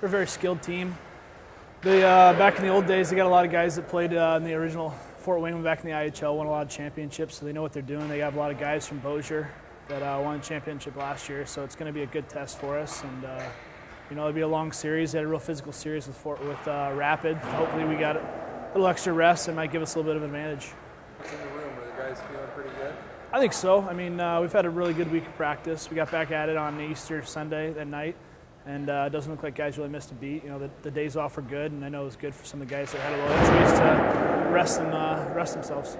We're a very skilled team. Back in the old days, they got a lot of guys that played in the original Fort Wayne back in the IHL, won a lot of championships, so they know what they're doing. They have a lot of guys from Bossier that won a championship last year, so it's going to be a good test for us. And it'll be a long series. They had a real physical series with Rapid. Hopefully, we got a little extra rest and might give us a little bit of advantage. What's in the room? Are the guys feeling pretty good? I think so. I mean, we've had a really good week of practice. We got back at it on Easter Sunday that night, and it doesn't look like guys really missed a beat. The days off were good, and I know it was good for some of the guys that had a little injuries to rest themselves.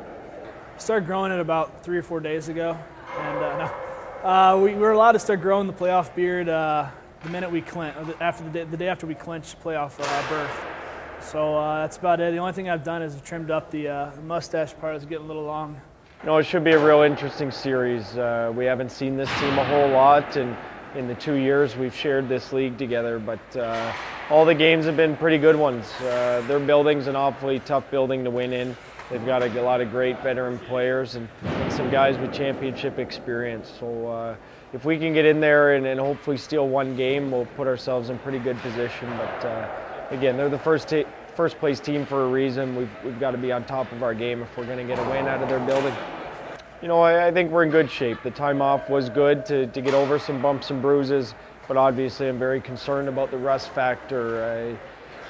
Started growing it about 3 or 4 days ago, and we were allowed to start growing the playoff beard the minute we the day after we clinched playoff berth. So that's about it. The only thing I've done is trimmed up the mustache part. It's getting a little long. It should be a real interesting series. We haven't seen this team a whole lot in the 2 years we've shared this league together, but all the games have been pretty good ones. Their building's an awfully tough building to win in. They've got a lot of great veteran players and some guys with championship experience. So if we can get in there and hopefully steal one game, we'll put ourselves in pretty good position. But again, they're the first place team for a reason. We've got to be on top of our game if we're going to get a win out of their building. I think we're in good shape. The time off was good to get over some bumps and bruises, but obviously I'm very concerned about the rust factor.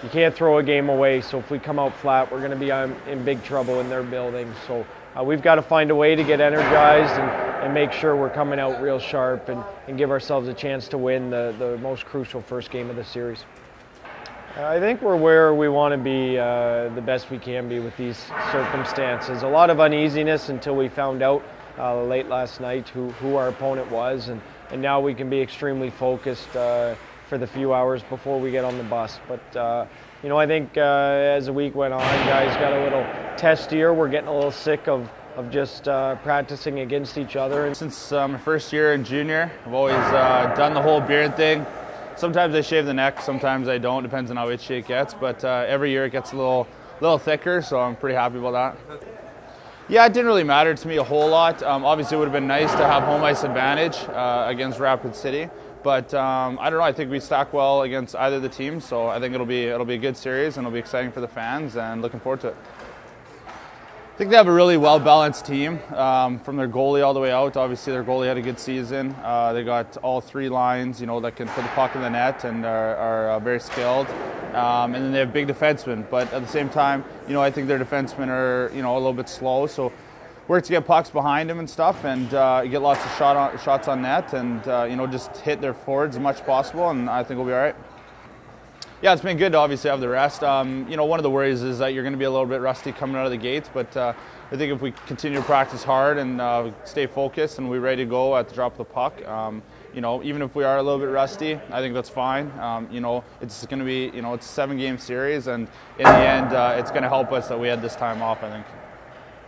You can't throw a game away, so if we come out flat, we're going to be in big trouble in their building. So we've got to find a way to get energized and make sure we're coming out real sharp and give ourselves a chance to win the most crucial first game of the series. I think we're where we want to be the best we can be with these circumstances. A lot of uneasiness until we found out late last night who our opponent was, and now we can be extremely focused for the few hours before we get on the bus. But I think as the week went on, guys got a little testier. We're getting a little sick of just practicing against each other. Since my first year in junior, I've always done the whole beard thing. Sometimes I shave the neck, sometimes I don't, depends on how itchy it gets, but every year it gets a little thicker, so I'm pretty happy about that. Yeah, it didn't really matter to me a whole lot. Obviously it would have been nice to have home ice advantage against Rapid City, but I don't know, I think we stack well against either of the teams, so I think it'll be a good series and it'll be exciting for the fans and looking forward to it. I think they have a really well-balanced team from their goalie all the way out. Obviously, their goalie had a good season. They got all 3 lines, that can put the puck in the net and are very skilled. And then they have big defensemen. But at the same time, I think their defensemen are, a little bit slow. So work to get pucks behind them and stuff, and get lots of shots on net, and just hit their forwards as much as possible. And I think we'll be all right. Yeah, it's been good to obviously have the rest. One of the worries is that you're going to be a little bit rusty coming out of the gates, but I think if we continue to practice hard and stay focused and we're ready to go at the drop of the puck, even if we are a little bit rusty, I think that's fine. It's going to be, it's a 7-game series, and in the end, it's going to help us that we had this time off, I think.